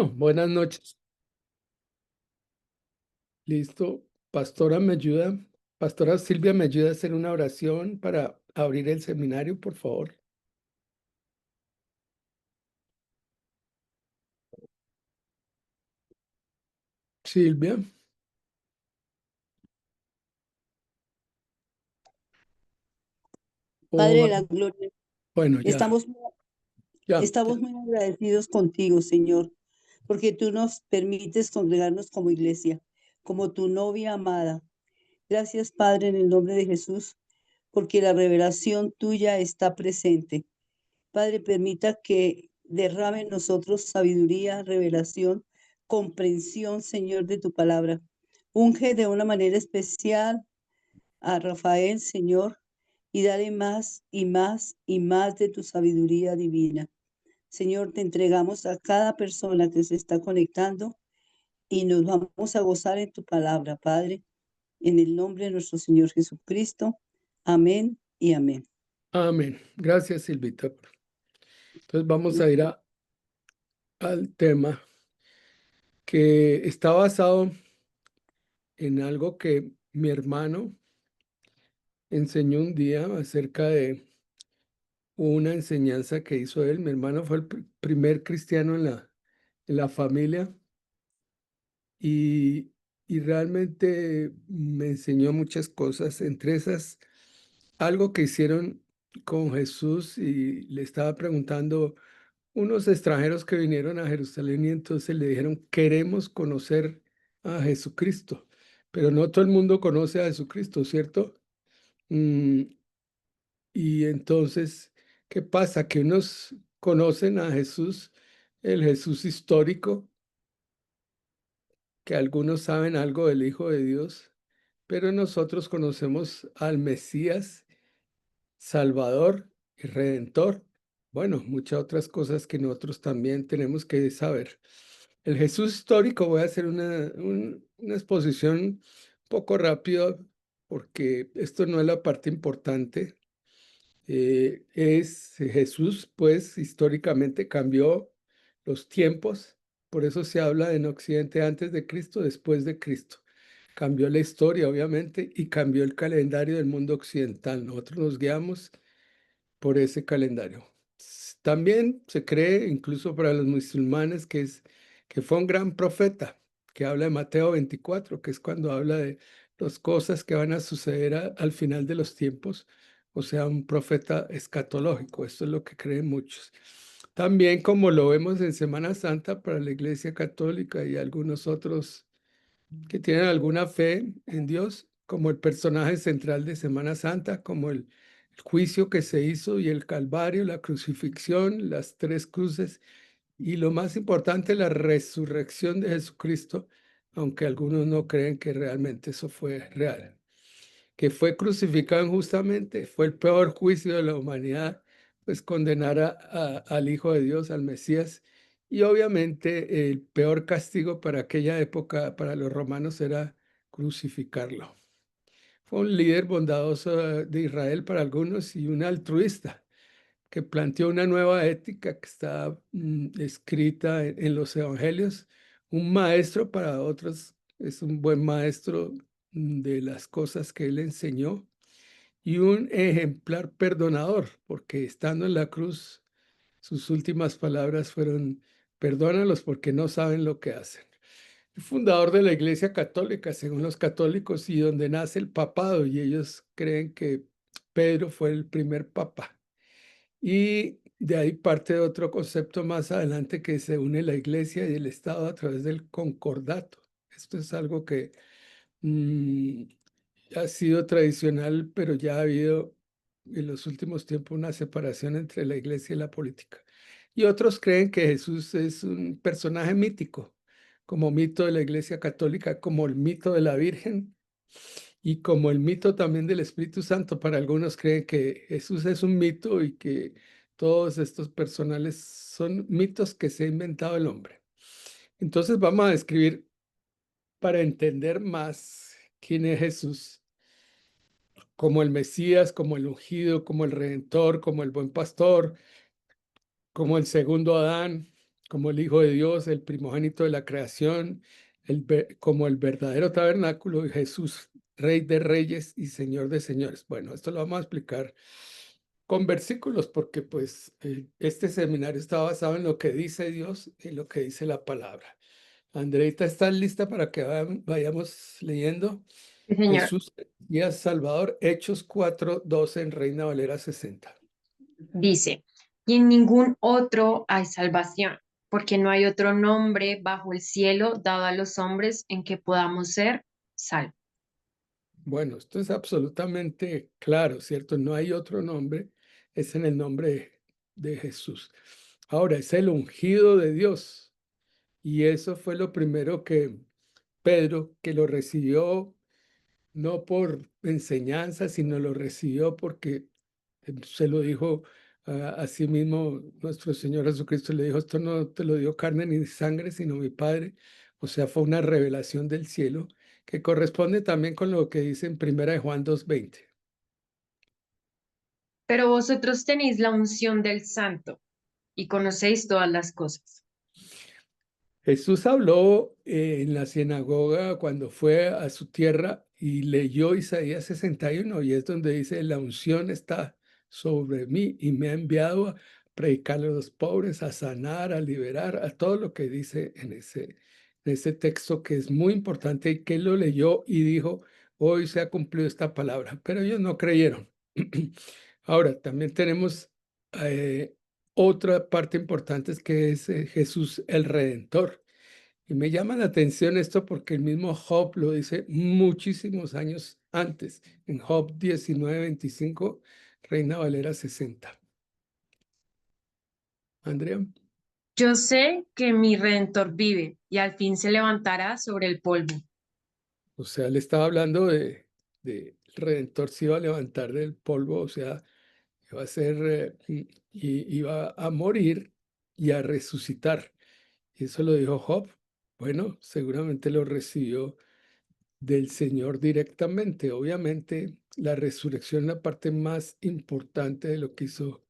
Bueno, buenas noches. Listo. Pastora Silvia, ¿me ayuda a hacer una oración para abrir el seminario, por favor? Silvia. Padre O, de la gloria, bueno, ya, estamos, ya. estamos muy agradecidos contigo, Señor, porque tú nos permites congregarnos como iglesia, como tu novia amada. Gracias, Padre, en el nombre de Jesús, porque la revelación tuya está presente. Padre, permita que derrame en nosotros sabiduría, revelación, comprensión, Señor, de tu palabra. Unge de una manera especial a Rafael, Señor, y dale más y más y más de tu sabiduría divina. Señor, te entregamos a cada persona que se está conectando y nos vamos a gozar en tu palabra, Padre, en el nombre de nuestro Señor Jesucristo. Amén y amén. Amén. Gracias, Silvita. Entonces vamos a ir al tema que está basado en algo que mi hermano enseñó un día acerca de una enseñanza que hizo él. Mi hermano fue el primer cristiano en la familia. y, y realmente me enseñó muchas cosas, entre esas algo que hicieron con Jesús y le estaba preguntando unos extranjeros que vinieron a Jerusalén y entonces le dijeron, queremos conocer a Jesucristo, pero no todo el mundo conoce a Jesucristo, ¿cierto? Mm, y entonces, ¿qué pasa? Que unos conocen a Jesús, el Jesús histórico, que algunos saben algo del Hijo de Dios, pero nosotros conocemos al Mesías, Salvador y Redentor. Bueno, muchas otras cosas que nosotros también tenemos que saber. El Jesús histórico, voy a hacer una exposición un poco rápida porque esto no es la parte importante. Es Jesús, pues históricamente cambió los tiempos, por eso se habla de en Occidente antes de Cristo, después de Cristo. Cambió la historia, obviamente, y cambió el calendario del mundo occidental. Nosotros nos guiamos por ese calendario. También se cree, incluso para los musulmanes, que fue un gran profeta, que habla de Mateo 24, que es cuando habla de las cosas que van a suceder al final de los tiempos, o sea, un profeta escatológico. Esto es lo que creen muchos. También, como lo vemos en Semana Santa para la Iglesia Católica y algunos otros que tienen alguna fe en Dios, como el personaje central de Semana Santa, como el juicio que se hizo y el Calvario, la crucifixión, las tres cruces y lo más importante, la resurrección de Jesucristo, aunque algunos no creen que realmente eso fue real. Que fue crucificado injustamente, fue el peor juicio de la humanidad, pues condenar al Hijo de Dios, al Mesías, y obviamente el peor castigo para aquella época, para los romanos, era crucificarlo. Fue un líder bondadoso de Israel para algunos y un altruista que planteó una nueva ética que está escrita en los evangelios. Un maestro para otros, es un buen maestro de las cosas que él enseñó y un ejemplar perdonador, porque estando en la cruz, sus últimas palabras fueron, perdónalos porque no saben lo que hacen. El fundador de la Iglesia Católica, según los católicos, y donde nace el papado, y ellos creen que Pedro fue el primer papa. Y de ahí parte de otro concepto más adelante que se une la Iglesia y el Estado a través del concordato. Esto es algo que mm, ha sido tradicional, pero ya ha habido en los últimos tiempos una separación entre la Iglesia y la política. Y otros creen que Jesús es un personaje mítico, como mito de la Iglesia Católica, como el mito de la Virgen y como el mito también del Espíritu Santo. Para algunos creen que Jesús es un mito y que todos estos personales son mitos que se ha inventado el hombre. Entonces vamos a describir para entender más quién es Jesús, como el Mesías, como el ungido, como el Redentor, como el buen pastor, como el segundo Adán, como el Hijo de Dios, el primogénito de la creación, como el verdadero tabernáculo, y Jesús, Rey de reyes y Señor de señores. Bueno, esto lo vamos a explicar con versículos porque pues este seminario está basado en lo que dice Dios y lo que dice la palabra. Andreita, ¿estás lista para que vayamos leyendo? Sí, señor. Jesús y a Salvador, Hechos 4:12 en Reina Valera 60. Dice, y en ningún otro hay salvación, porque no hay otro nombre bajo el cielo dado a los hombres en que podamos ser salvos. Bueno, esto es absolutamente claro, ¿cierto? No hay otro nombre, es en el nombre de Jesús. Ahora, es el ungido de Dios. Y eso fue lo primero que Pedro, que lo recibió no por enseñanza, sino lo recibió porque se lo dijo a sí mismo nuestro Señor Jesucristo, le dijo, esto no te lo dio carne ni sangre, sino mi Padre. O sea, fue una revelación del cielo que corresponde también con lo que dice en 1 de Juan 2:20. Pero vosotros tenéis la unción del Santo y conocéis todas las cosas. Jesús habló en la sinagoga cuando fue a su tierra y leyó Isaías 61 y es donde dice, la unción está sobre mí y me ha enviado a predicarle a los pobres, a sanar, a liberar, a todo lo que dice en ese texto que es muy importante y que él lo leyó y dijo, hoy se ha cumplido esta palabra, pero ellos no creyeron. Ahora, también tenemos otra parte importante es que es Jesús el Redentor. Y me llama la atención esto porque el mismo Job lo dice muchísimos años antes, en Job 19:25, Reina Valera 60. Andrea, Yo sé que mi Redentor vive y al fin se levantará sobre el polvo. o sea, le estaba hablando de el Redentor se iba a levantar del polvo, o sea, iba a ser, y iba a morir y a resucitar. Y eso lo dijo Job. Bueno, seguramente lo recibió del Señor directamente. Obviamente, la resurrección es la parte más importante de lo que hizo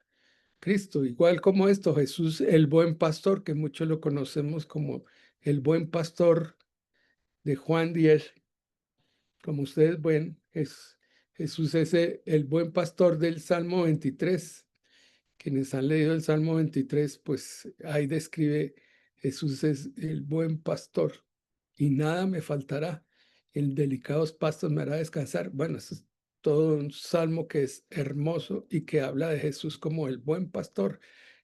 Cristo. Igual como esto, Jesús, el buen pastor, que muchos lo conocemos como el buen pastor de Juan 10, como ustedes ven, Jesús es el buen pastor del Salmo 23. Quienes han leído el Salmo 23, pues ahí describe Jesús es el buen pastor y nada me faltará. En delicados pastos me hará descansar. Bueno, eso es todo un salmo que es hermoso y que habla de Jesús como el buen pastor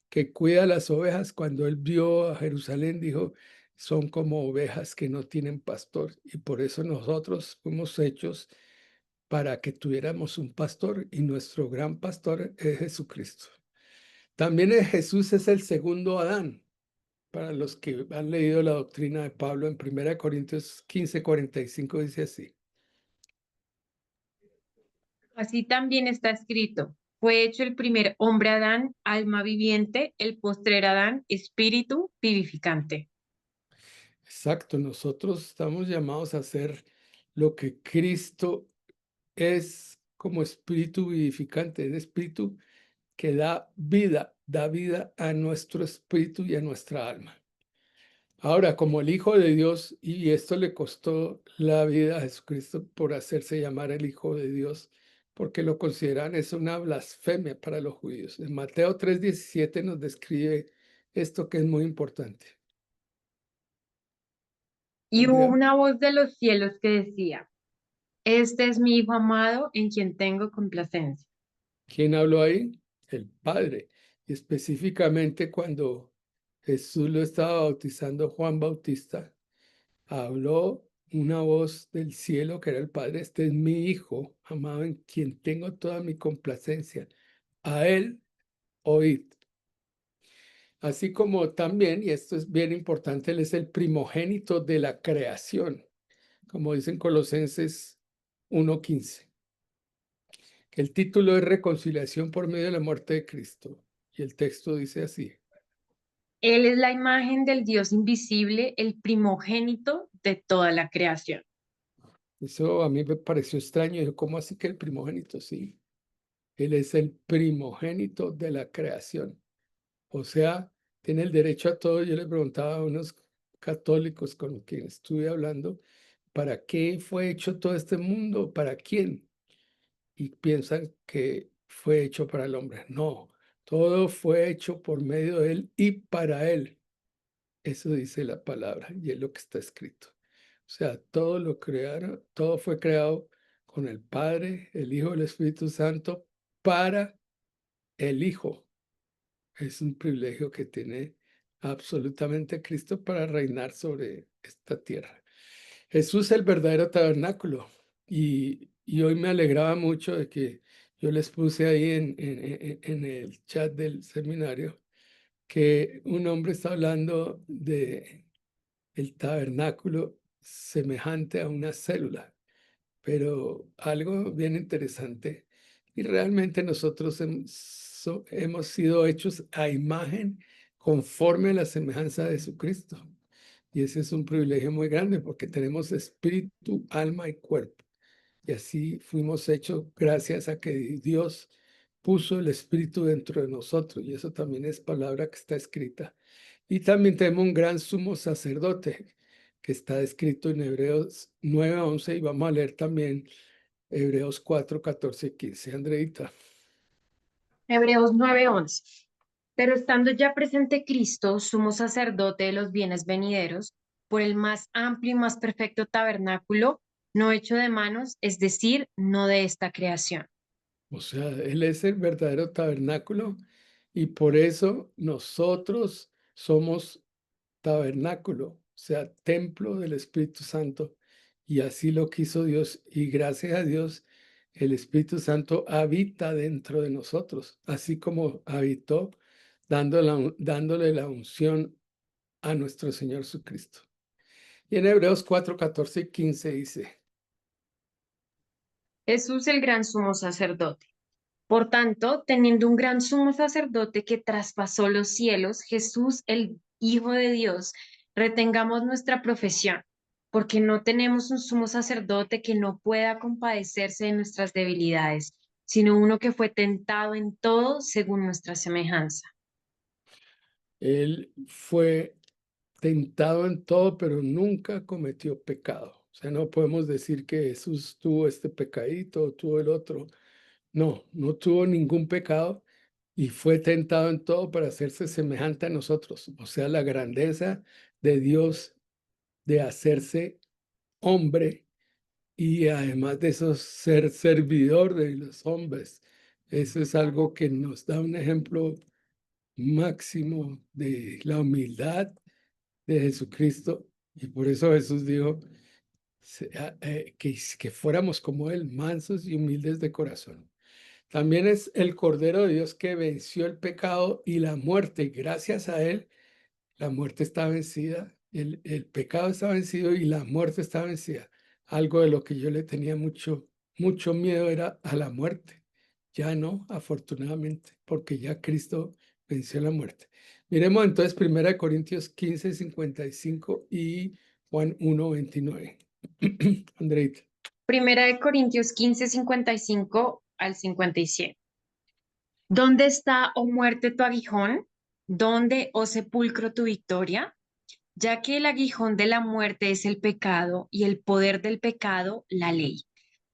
que cuida las ovejas. Cuando él vio a Jerusalén, dijo, son como ovejas que no tienen pastor y por eso nosotros fuimos hechos para que tuviéramos un pastor y nuestro gran pastor es Jesucristo. También Jesús es el segundo Adán. Para los que han leído la doctrina de Pablo en 1 Corintios 15:45 dice así. Así también está escrito. Fue hecho el primer hombre Adán, alma viviente, el postrer Adán, espíritu vivificante. Exacto, nosotros estamos llamados a hacer lo que Cristo es como espíritu vivificante, el espíritu que da vida a nuestro espíritu y a nuestra alma. Ahora, como el Hijo de Dios, y esto le costó la vida a Jesucristo por hacerse llamar el Hijo de Dios, porque lo consideran es una blasfemia para los judíos. En Mateo 3:17 nos describe esto que es muy importante. Y hubo Andrea, una voz de los cielos que decía, este es mi Hijo amado en quien tengo complacencia. ¿quién habló ahí? El Padre. Y específicamente cuando Jesús lo estaba bautizando Juan Bautista, habló una voz del cielo que era el Padre, este es mi Hijo, amado en quien tengo toda mi complacencia. A él oíd. Así como también, y esto es bien importante, él es el primogénito de la creación, como dicen Colosenses 1:15. El título es Reconciliación por medio de la muerte de Cristo. Y el texto dice así. Él es la imagen del Dios invisible, el primogénito de toda la creación. Eso a mí me pareció extraño. Yo, ¿cómo así que el primogénito? Sí, él es el primogénito de la creación. O sea, tiene el derecho a todo. Yo le preguntaba a unos católicos con quienes estuve hablando, ¿para qué fue hecho todo este mundo? ¿Para quién? Y piensan que fue hecho para el hombre. No, todo fue hecho por medio de él y para él. Eso dice la palabra y es lo que está escrito. O sea, todo lo crearon, todo fue creado con el Padre, el Hijo y el Espíritu Santo para el Hijo. Es un privilegio que tiene absolutamente Cristo para reinar sobre esta tierra. Jesús es el verdadero tabernáculo. Y hoy me alegraba mucho de que yo les puse ahí en el chat del seminario que un hombre está hablando de el tabernáculo semejante a una célula, pero algo bien interesante. Y realmente nosotros hemos sido hechos a imagen conforme a la semejanza de Jesucristo. Y ese es un privilegio muy grande porque tenemos espíritu, alma y cuerpo. Y así fuimos hechos gracias a que Dios puso el espíritu dentro de nosotros. Y eso también es palabra que está escrita. Y también tenemos un gran sumo sacerdote que está escrito en Hebreos 9:11 y vamos a leer también Hebreos 4:14 y 15. Andreita. Hebreos 9:11. Pero estando ya presente Cristo, sumo sacerdote de los bienes venideros, por el más amplio y más perfecto tabernáculo, no hecho de manos, es decir, no de esta creación. O sea, Él es el verdadero tabernáculo y por eso nosotros somos tabernáculo, o sea, templo del Espíritu Santo. Y así lo quiso Dios. Y gracias a Dios, el Espíritu Santo habita dentro de nosotros, así como habitó dándole la unción a nuestro Señor Jesucristo. Y en Hebreos 4:14 y 15 dice, Jesús el gran sumo sacerdote. Por tanto, teniendo un gran sumo sacerdote que traspasó los cielos, Jesús, el Hijo de Dios, retengamos nuestra profesión, porque no tenemos un sumo sacerdote que no pueda compadecerse de nuestras debilidades, sino uno que fue tentado en todo según nuestra semejanza. Él fue tentado en todo, pero nunca cometió pecado. O sea, no podemos decir que Jesús tuvo este pecadito, tuvo el otro. No, no tuvo ningún pecado y fue tentado en todo para hacerse semejante a nosotros. O sea, la grandeza de Dios de hacerse hombre y además de eso ser servidor de los hombres. Eso es algo que nos da un ejemplo máximo de la humildad de Jesucristo. Y por eso Jesús dijo que fuéramos como Él, mansos y humildes de corazón. También es el Cordero de Dios que venció el pecado y la muerte. Y gracias a Él, la muerte está vencida, el pecado está vencido y la muerte está vencida. Algo de lo que yo le tenía mucho miedo era a la muerte. Ya no, afortunadamente, porque ya Cristo venció la muerte. Miremos entonces 1 Corintios 15:55 y Juan 1:29. Andreita. Primera de Corintios 15, 55 al 57. ¿Dónde está, oh muerte, tu aguijón? ¿Dónde, oh sepulcro, tu victoria? Ya que el aguijón de la muerte es el pecado y el poder del pecado, la ley.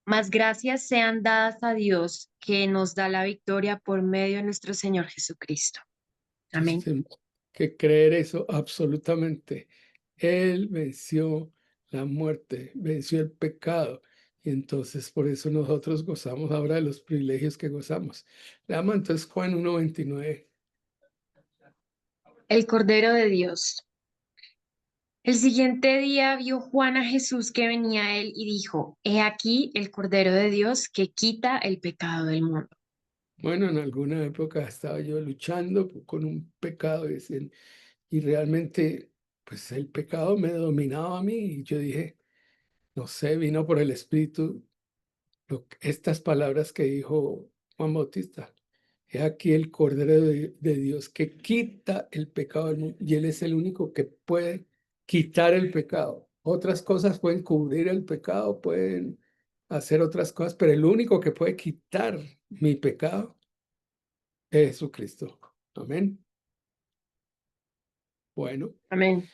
Mas gracias sean dadas a Dios que nos da la victoria por medio de nuestro Señor Jesucristo. Entonces Amén. tenemos que creer eso absolutamente. Él venció la muerte, venció el pecado. Y entonces por eso nosotros gozamos ahora de los privilegios que gozamos. Leamos entonces Juan 1:29. El Cordero de Dios. El siguiente día vio Juan a Jesús que venía a él y dijo, He aquí el Cordero de Dios que quita el pecado del mundo. Bueno, en alguna época estaba yo luchando con un pecado y realmente pues el pecado me dominaba a mí y yo dije, no sé, vino por el Espíritu estas palabras que dijo Juan Bautista. He aquí el Cordero de Dios que quita el pecado del mundo y Él es el único que puede quitar el pecado. Otras cosas pueden cubrir el pecado, pueden hacer otras cosas, pero el único que puede quitar mi pecado es Jesucristo. Amén. Bueno, Amén.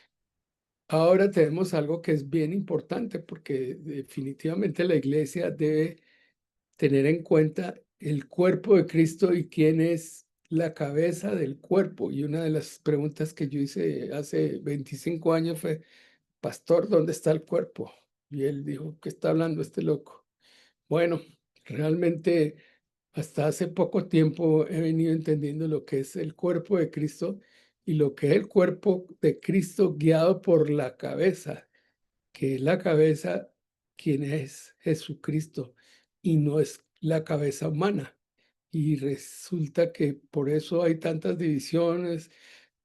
ahora tenemos algo que es bien importante porque definitivamente la iglesia debe tener en cuenta el cuerpo de Cristo y quién es la cabeza del cuerpo. Y una de las preguntas que yo hice hace 25 años fue, Pastor, ¿dónde está el cuerpo? Y él dijo, ¿qué está hablando este loco? Bueno, realmente hasta hace poco tiempo he venido entendiendo lo que es el cuerpo de Cristo y lo que es el cuerpo de Cristo guiado por la cabeza, que es la cabeza quien es Jesucristo y no es la cabeza humana. Y resulta que por eso hay tantas divisiones,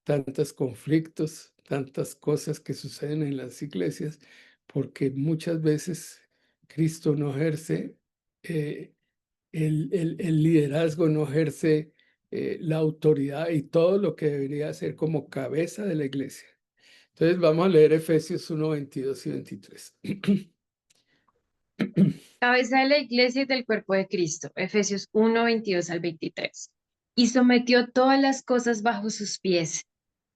tantos conflictos, tantas cosas que suceden en las iglesias, porque muchas veces Cristo no ejerce el liderazgo, no ejerce la autoridad y todo lo que debería hacer como cabeza de la iglesia. Entonces vamos a leer Efesios 1, 22 y 23. Cabeza de la iglesia y del cuerpo de Cristo. Efesios 1, 22 al 23. Y sometió todas las cosas bajo sus pies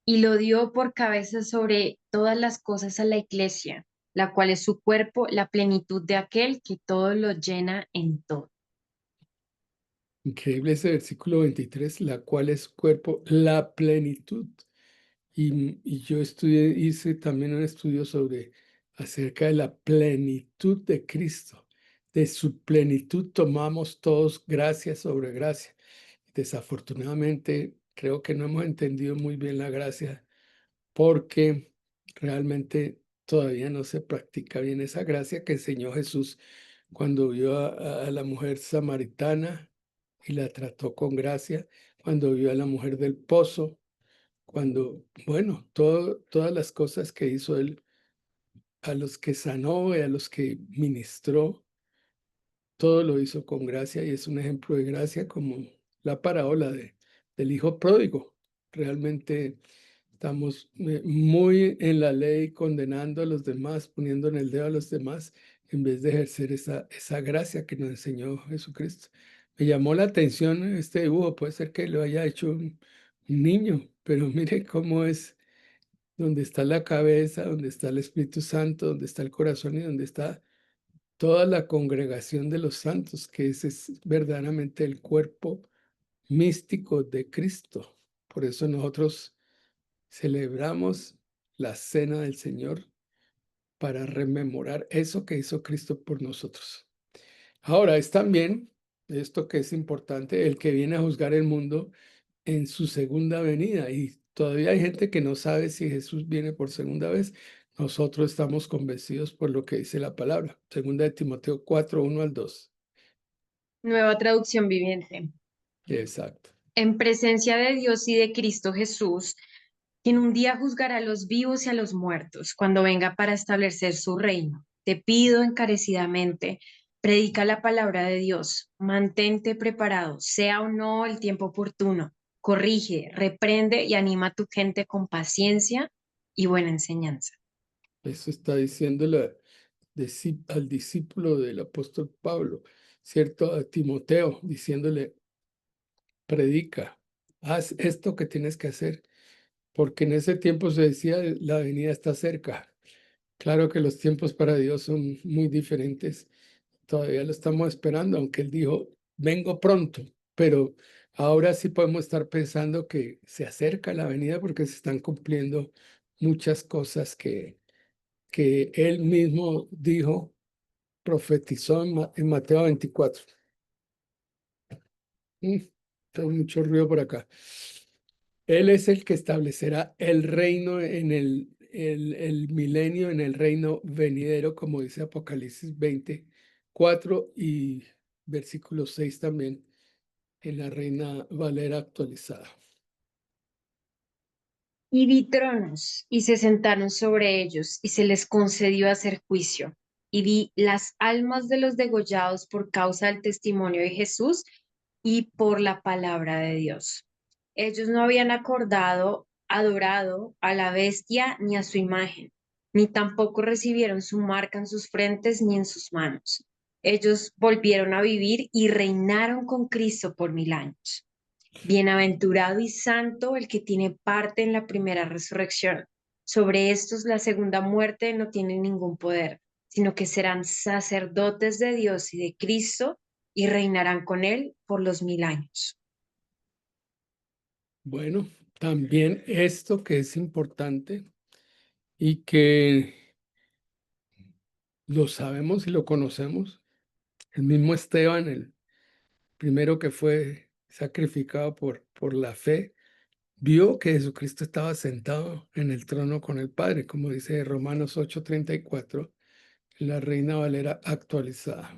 y lo dio por cabeza sobre todas las cosas a la iglesia, la cual es su cuerpo, la plenitud de aquel que todo lo llena en todo. Increíble ese versículo 23, la cual es cuerpo, la plenitud. Y yo hice también un estudio acerca de la plenitud de Cristo. De su plenitud tomamos todos gracia sobre gracia. Desafortunadamente, creo que no hemos entendido muy bien la gracia porque realmente todavía no se practica bien esa gracia que enseñó Jesús cuando vio a la mujer samaritana y la trató con gracia, cuando vio a la mujer del pozo, cuando, bueno, todas las cosas que hizo él, a los que sanó y a los que ministró, todo lo hizo con gracia y es un ejemplo de gracia como la parábola del hijo pródigo. Realmente estamos muy en la ley condenando a los demás, poniendo en el dedo a los demás, en vez de ejercer esa gracia que nos enseñó Jesucristo. Me llamó la atención este dibujo, puede ser que lo haya hecho un niño, pero mire cómo es, donde está la cabeza, donde está el Espíritu Santo, donde está el corazón y donde está toda la congregación de los santos, que ese es verdaderamente el cuerpo místico de Cristo. Por eso nosotros celebramos la cena del Señor para rememorar eso que hizo Cristo por nosotros. Ahora es también esto que es importante, el que viene a juzgar el mundo en su segunda venida. Y todavía hay gente que no sabe si Jesús viene por segunda vez. Nosotros estamos convencidos por lo que dice la palabra. Segunda de Timoteo 4, 1 al 2. Nueva traducción viviente. Exacto. En presencia de Dios y de Cristo Jesús, quien un día juzgará a los vivos y a los muertos, cuando venga para establecer su reino. Te pido encarecidamente, predica la palabra de Dios, mantente preparado, sea o no el tiempo oportuno, corrige, reprende y anima a tu gente con paciencia y buena enseñanza. Eso está diciendo al discípulo del apóstol Pablo, ¿cierto? A Timoteo, diciéndole, predica, haz esto que tienes que hacer, porque en ese tiempo se decía, la venida está cerca. Claro que los tiempos para Dios son muy diferentes. Todavía lo estamos esperando, aunque Él dijo, vengo pronto, pero ahora sí podemos estar pensando que se acerca la venida porque se están cumpliendo muchas cosas que Él mismo dijo, profetizó en Mateo 24. Tengo mucho ruido por acá. Él es el que establecerá el reino en el milenio, en el reino venidero, como dice Apocalipsis 24 y versículo 6 también, en la Reina Valera actualizada. Y vi tronos, y se sentaron sobre ellos, y se les concedió hacer juicio. Y vi las almas de los degollados por causa del testimonio de Jesús y por la palabra de Dios. Ellos no habían adorado a la bestia ni a su imagen, ni tampoco recibieron su marca en sus frentes ni en sus manos. Ellos volvieron a vivir y reinaron con Cristo por 1000 años. Bienaventurado y santo el que tiene parte en la primera resurrección. Sobre estos la segunda muerte no tiene ningún poder, sino que serán sacerdotes de Dios y de Cristo y reinarán con él por los 1000 años. Bueno, también esto que es importante y que lo sabemos y lo conocemos, el mismo Esteban, el primero que fue sacrificado por la fe, vio que Jesucristo estaba sentado en el trono con el Padre, como dice Romanos 8:34, en la Reina Valera actualizada.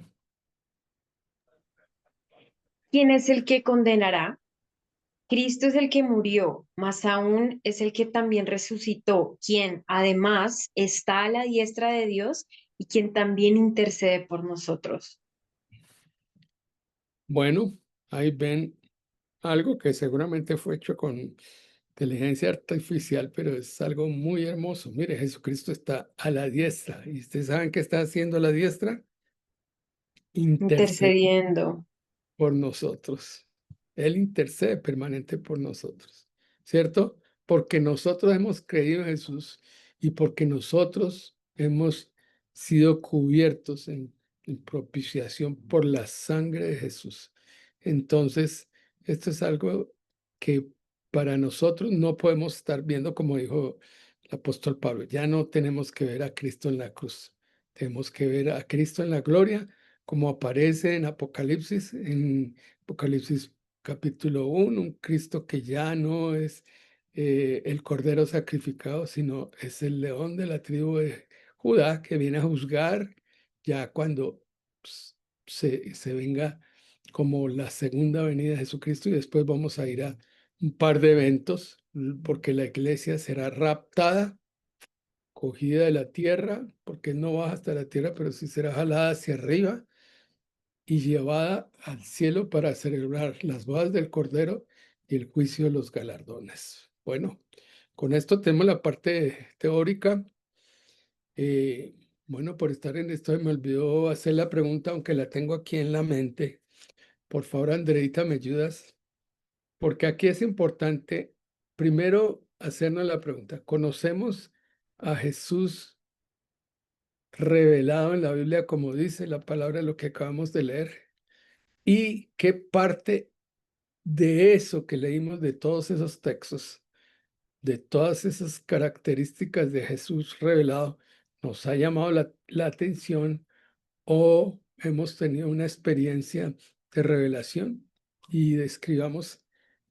¿Quién es el que condenará? Cristo es el que murió, más aún es el que también resucitó, quien además está a la diestra de Dios y quien también intercede por nosotros. Bueno, ahí ven algo que seguramente fue hecho con inteligencia artificial, pero es algo muy hermoso. Mire, Jesucristo está a la diestra. ¿Y ustedes saben qué está haciendo a la diestra? Intercede Intercediendo. por nosotros. Él intercede permanente por nosotros, ¿cierto? Porque nosotros hemos creído en Jesús y porque nosotros hemos sido cubiertos en propiciación por la sangre de Jesús. Entonces, esto es algo que para nosotros no podemos estar viendo, como dijo el apóstol Pablo. Ya no tenemos que ver a Cristo en la cruz, tenemos que ver a Cristo en la gloria, como aparece en Apocalipsis capítulo 1, un Cristo que ya no es el cordero sacrificado, sino es el león de la tribu de Judá que viene a juzgar ya cuando pues, se venga como la segunda venida de Jesucristo, y después vamos a ir a un par de eventos porque la iglesia será raptada, cogida de la tierra, porque no baja hasta la tierra, pero sí será jalada hacia arriba y llevada al cielo para celebrar las bodas del Cordero y el juicio de los galardones. Bueno, con esto tenemos la parte teórica. Eh, bueno, por estar en esto me olvidó hacer la pregunta, aunque la tengo aquí en la mente. Por favor, Andreita, ¿me ayudas? Porque aquí es importante, primero, hacernos la pregunta. ¿Conocemos a Jesús revelado en la Biblia, como dice la palabra, lo que acabamos de leer? ¿Y qué parte de eso que leímos, de todos esos textos, de todas esas características de Jesús revelado, nos ha llamado la atención o hemos tenido una experiencia de revelación? Y describamos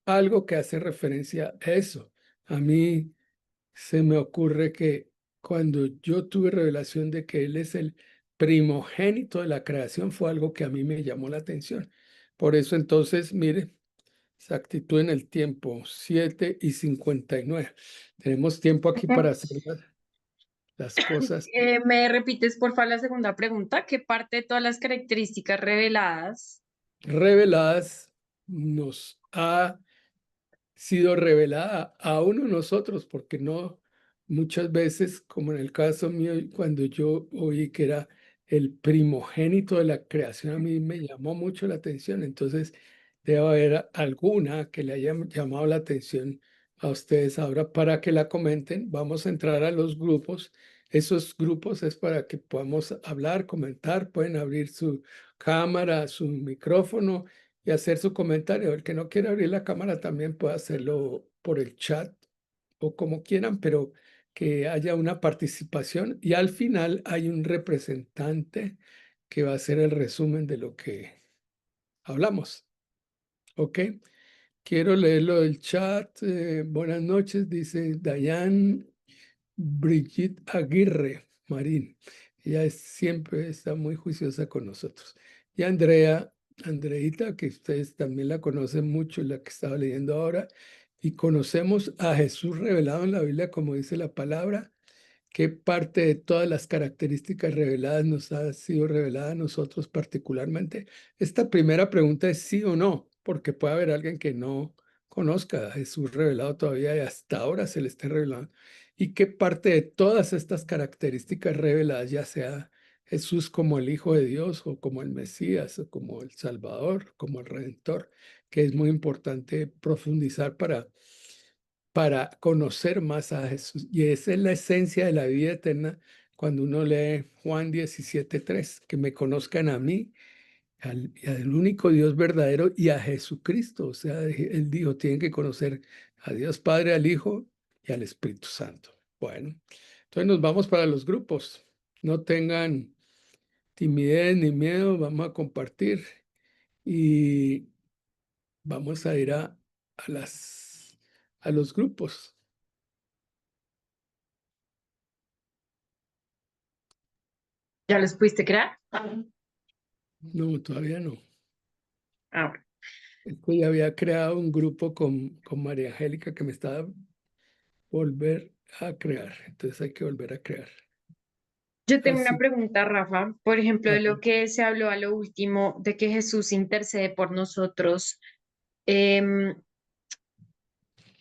algo que hace referencia a eso. A mí se me ocurre que cuando yo tuve revelación de que Él es el primogénito de la creación, fue algo que a mí me llamó la atención. Por eso entonces, mire, exactitud en el tiempo, 7:59. Tenemos tiempo aquí para hacer las cosas ¿Me repites, por favor, la segunda pregunta? ¿Qué parte de todas las características reveladas? reveladas nos ha sido revelada a uno de nosotros, porque no muchas veces, como en el caso mío, cuando yo oí que era el primogénito de la creación, a mí me llamó mucho la atención. Entonces, debe haber alguna que le haya llamado la atención a ustedes ahora para que la comenten. Vamos a entrar a los grupos. Esos grupos es para que podamos hablar, comentar, pueden abrir su cámara, su micrófono y hacer su comentario. El que no quiera abrir la cámara también puede hacerlo por el chat o como quieran, pero que haya una participación, y al final hay un representante que va a hacer el resumen de lo que hablamos. ¿Ok? Quiero leerlo del chat. Buenas noches, dice Dayan Brigitte Aguirre Marín. Ella siempre está muy juiciosa con nosotros. Y Andreita, que ustedes también la conocen mucho, la que estaba leyendo ahora, y conocemos a Jesús revelado en la Biblia, como dice la palabra. ¿Qué parte de todas las características reveladas nos ha sido revelada a nosotros particularmente? Esta primera pregunta es sí o no, porque puede haber alguien que no conozca a Jesús revelado todavía y hasta ahora se le esté revelando. ¿Y qué parte de todas estas características reveladas ya se ha Jesús como el Hijo de Dios o como el Mesías o como el Salvador, como el Redentor, que es muy importante profundizar para conocer más a Jesús. Y esa es la esencia de la vida eterna cuando uno lee Juan 17:3, que me conozcan a mí, al único Dios verdadero y a Jesucristo. O sea, él dijo, tienen que conocer a Dios Padre, al Hijo y al Espíritu Santo. Bueno, entonces nos vamos para los grupos. No tengan timidez ni miedo, vamos a compartir y vamos a ir a los grupos. ¿Ya los pudiste crear? No, todavía no. Ah, bueno. Esto ya había creado un grupo con María Angélica que me estaba volver a crear. Entonces hay que volver a crear. Yo tengo una Así, pregunta, Rafa. Por ejemplo, a de ver. lo que se habló a lo último, de que Jesús intercede por nosotros. em,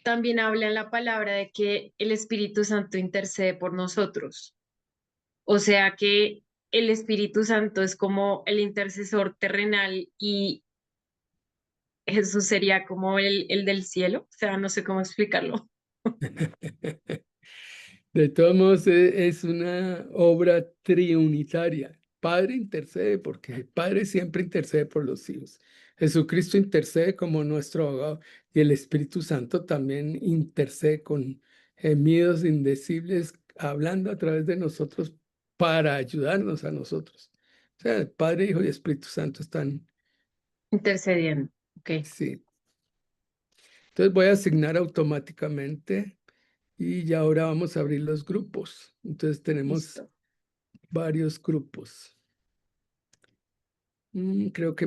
También habla en la palabra de que el Espíritu Santo intercede por nosotros. O sea que el Espíritu Santo es como el intercesor terrenal y Jesús sería como el del cielo. O sea, no sé cómo explicarlo. De todos modos, es una obra triunitaria. Padre intercede porque el Padre siempre intercede por los hijos. Jesucristo intercede como nuestro abogado y el Espíritu Santo también intercede con gemidos indecibles, hablando a través de nosotros para ayudarnos a nosotros. O sea, el Padre, Hijo y Espíritu Santo están, Intercediendo. Ok, sí. Entonces voy a asignar automáticamente y ya ahora vamos a abrir los grupos. Entonces tenemos listo. varios grupos. Creo que